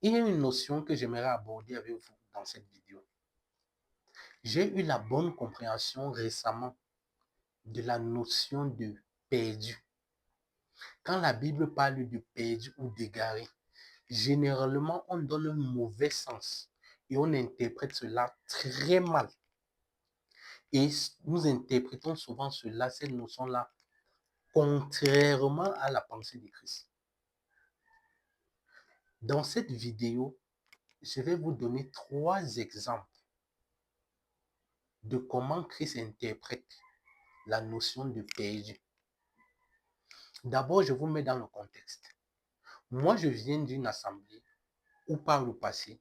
Il y a une notion que j'aimerais aborder avec vous dans cette vidéo. J'ai eu la bonne compréhension récemment de la notion de perdu. Quand la Bible parle de perdu ou d'égaré, généralement on donne un mauvais sens et on interprète cela très mal. Et nous interprétons souvent cela, cette notion-là, contrairement à la pensée de Christ. Dans cette vidéo, je vais vous donner 3 exemples de comment Christ interprète la notion de perdu. D'abord, je vous mets dans le contexte. Moi, je viens d'une assemblée où par le passé,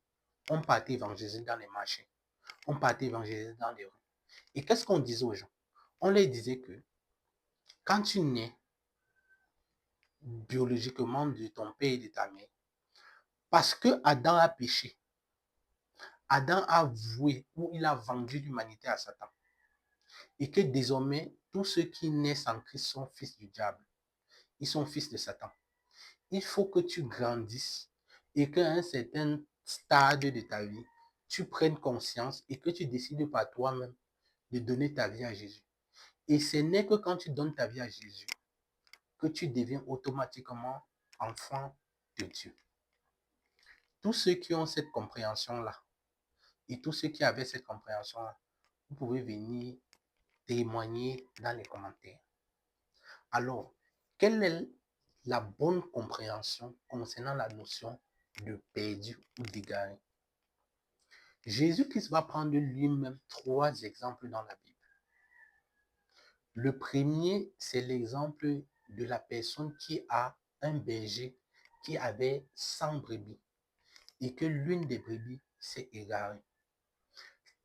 on partait évangéliser dans les marchés, on partait évangéliser dans les rues. Et qu'est-ce qu'on disait aux gens? On leur disait que quand tu nais biologiquement de ton père et de ta mère, parce que Adam a péché, Adam a voué ou il a vendu l'humanité à Satan. Et que désormais, tous ceux qui naissent en Christ sont fils du diable. Ils sont fils de Satan. Il faut que tu grandisses et qu'à un certain stade de ta vie, tu prennes conscience et que tu décides par toi-même de donner ta vie à Jésus. Et ce n'est que quand tu donnes ta vie à Jésus que tu deviens automatiquement enfant de Dieu. Tous ceux qui ont cette compréhension-là et tous ceux qui avaient cette compréhension-là, vous pouvez venir témoigner dans les commentaires. Alors, quelle est la bonne compréhension concernant la notion de perdu ou d'égaré? Jésus-Christ va prendre lui-même 3 exemples dans la Bible. Le premier, c'est l'exemple de la personne qui a un berger qui avait 100 brebis et que l'une des brebis s'est égarée.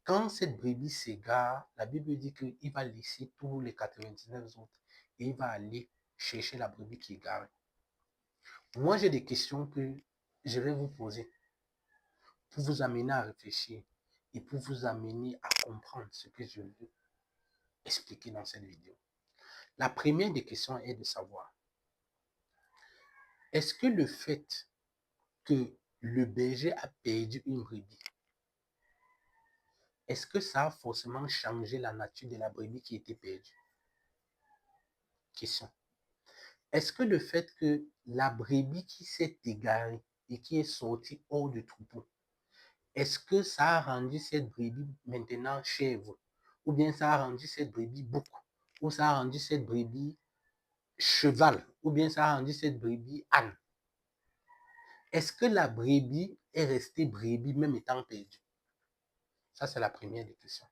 Quand cette brebis s'égare, la Bible dit qu'il va laisser tous les 99 autres et il va aller chercher la brebis qui est égarée. Moi, j'ai des questions que je vais vous poser pour vous amener à réfléchir et pour vous amener à comprendre ce que je veux expliquer dans cette vidéo. La première des questions est de savoir, est-ce que le fait que le berger a perdu une brebis, est-ce que ça a forcément changé la nature de la brebis qui était perdue? Question. Est-ce que le fait que la brebis qui s'est égarée et qui est sortie hors du troupeau, est-ce que ça a rendu cette brebis maintenant chèvre? Ou bien ça a rendu cette brebis bouc? Ou ça a rendu cette brebis cheval? Ou bien ça a rendu cette brebis âne? Est-ce que la brebis est restée brebis même étant perdue? Ça, c'est la première des questions.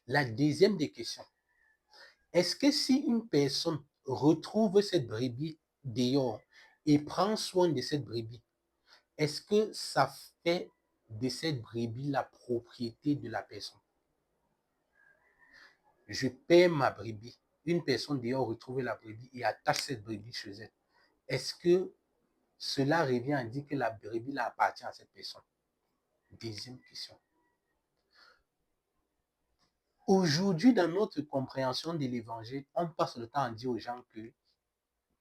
La deuxième des questions, est-ce que si une personne retrouve cette brebis dehors et prend soin de cette brebis, est-ce que ça fait de cette brebis la propriété de la personne? Je perds ma brebis. Une personne dehors retrouve la brebis et attache cette brebis chez elle. Est-ce que cela revient à dire que la brebis appartient à cette personne? Deuxième question. Aujourd'hui, dans notre compréhension de l'évangile, on passe le temps à dire aux gens que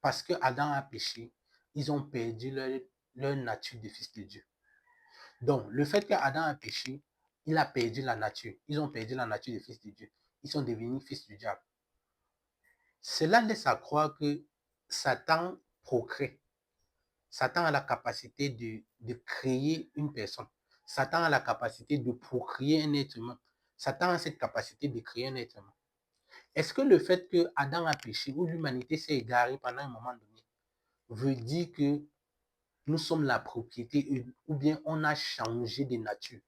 parce que Adam a péché, ils ont perdu leur nature de fils de Dieu. Donc, le fait qu'Adam a péché, il a perdu la nature. Ils ont perdu la nature de fils de Dieu. Ils sont devenus fils du diable. Cela laisse à croire que Satan procrée. Satan a la capacité de créer une personne. Satan a la capacité de procréer un être humain. Satan a cette capacité de créer un être humain. Est-ce que le fait que Adam a péché ou l'humanité s'est égarée pendant un moment donné veut dire que nous sommes la propriété ou bien on a changé de nature?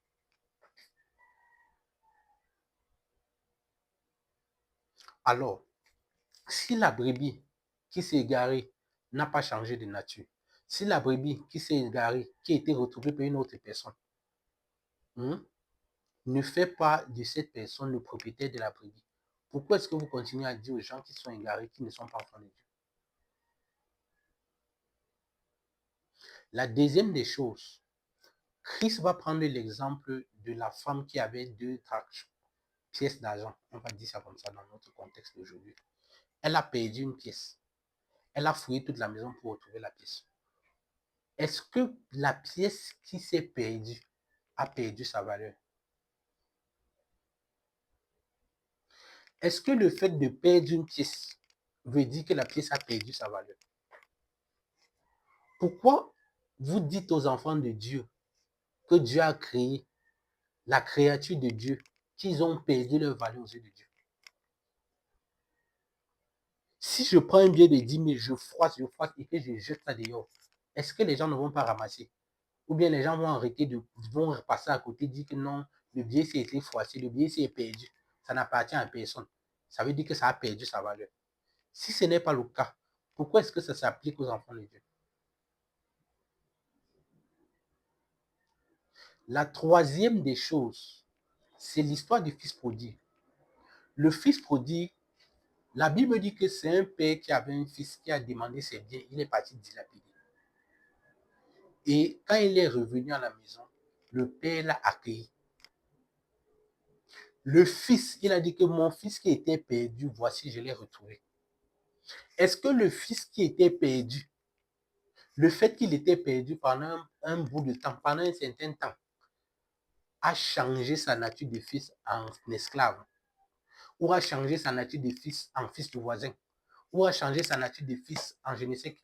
Alors, si la brebis qui s'est égarée n'a pas changé de nature, si la brebis qui s'est égarée, qui a été retrouvée par une autre personne, ne fait pas de cette personne le propriétaire de la brebis, pourquoi est-ce que vous continuez à dire aux gens qui sont égarés qu'ils ne sont pas enfants de Dieu? La deuxième des choses, Christ va prendre l'exemple de la femme qui avait 2 pièces d'argent. On va dire ça comme ça dans notre contexte d'aujourd'hui. Elle a perdu une pièce. Elle a fouillé toute la maison pour retrouver la pièce. est-ce que la pièce qui s'est perdue a perdu sa valeur? Est-ce que le fait de perdre une pièce veut dire que la pièce a perdu sa valeur? Pourquoi vous dites aux enfants de Dieu que Dieu a créé la créature de Dieu, qu'ils ont perdu leur valeur aux yeux de Dieu? Si je prends un billet de 10 000, je froisse et que je jette ça dehors, est-ce que les gens ne vont pas ramasser? Ou bien les gens vont arrêter vont repasser à côté, dire que non, le billet s'est été froissé, le billet s'est perdu. Ça n'appartient à personne. Ça veut dire que ça a perdu sa valeur. Si ce n'est pas le cas, pourquoi est-ce que ça s'applique aux enfants de Dieu? La troisième des choses, c'est l'histoire du fils prodigue. Le fils prodigue, la Bible dit que c'est un père qui avait un fils qui a demandé ses biens, il est parti dilapider. Et quand il est revenu à la maison, le père l'a accueilli. Le fils, il a dit que mon fils qui était perdu, voici, je l'ai retrouvé. Est-ce que le fils qui était perdu, le fait qu'il était perdu pendant un bout de temps, pendant un certain temps, a changé sa nature de fils en esclave, ou a changé sa nature de fils en fils de voisin, ou a changé sa nature de fils en je ne sais qui?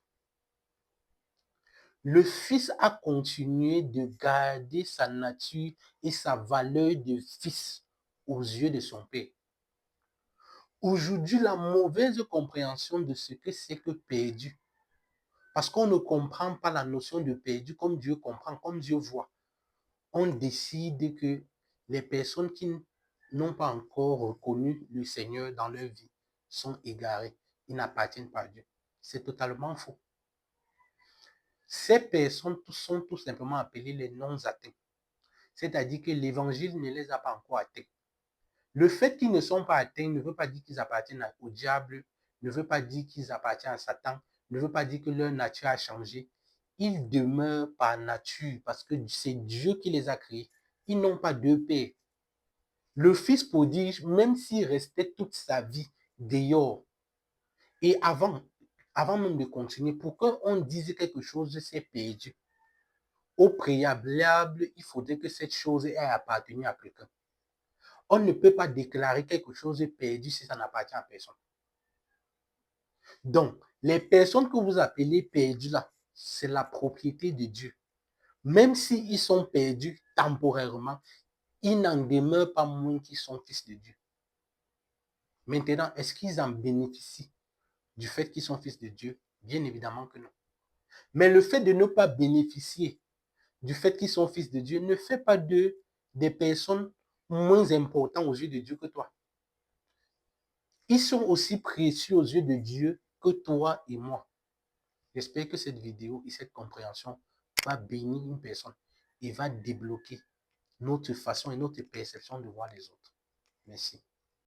Le fils a continué de garder sa nature et sa valeur de fils aux yeux de son père. Aujourd'hui, la mauvaise compréhension de ce que c'est que perdu, parce qu'on ne comprend pas la notion de perdu comme Dieu comprend, comme Dieu voit, on décide que les personnes qui n'ont pas encore reconnu le Seigneur dans leur vie sont égarées, ils n'appartiennent pas à Dieu. C'est totalement faux. Ces personnes sont tout simplement appelées les non-atteints, c'est-à-dire que l'évangile ne les a pas encore atteints. Le fait qu'ils ne sont pas atteints ne veut pas dire qu'ils appartiennent au diable, ne veut pas dire qu'ils appartiennent à Satan, ne veut pas dire que leur nature a changé. Ils demeurent par nature parce que c'est Dieu qui les a créés. Ils n'ont pas deux pères. Le fils prodigue, même s'il restait toute sa vie dehors, et avant même de continuer, pour qu'on dise quelque chose, c'est perdu. Au préalable, il faudrait que cette chose ait appartenu à quelqu'un. On ne peut pas déclarer quelque chose de perdu si ça n'appartient à personne. Donc, les personnes que vous appelez perdues là, c'est la propriété de Dieu. Même s'ils sont perdus temporairement, ils n'en demeurent pas moins qu'ils sont fils de Dieu. Maintenant, est-ce qu'ils en bénéficient du fait qu'ils sont fils de Dieu? Bien évidemment que non. Mais le fait de ne pas bénéficier du fait qu'ils sont fils de Dieu ne fait pas d'eux des personnes moins importantes aux yeux de Dieu que toi. Ils sont aussi précieux aux yeux de Dieu que toi et moi. J'espère que cette vidéo et cette compréhension va bénir une personne et va débloquer notre façon et notre perception de voir les autres. Merci.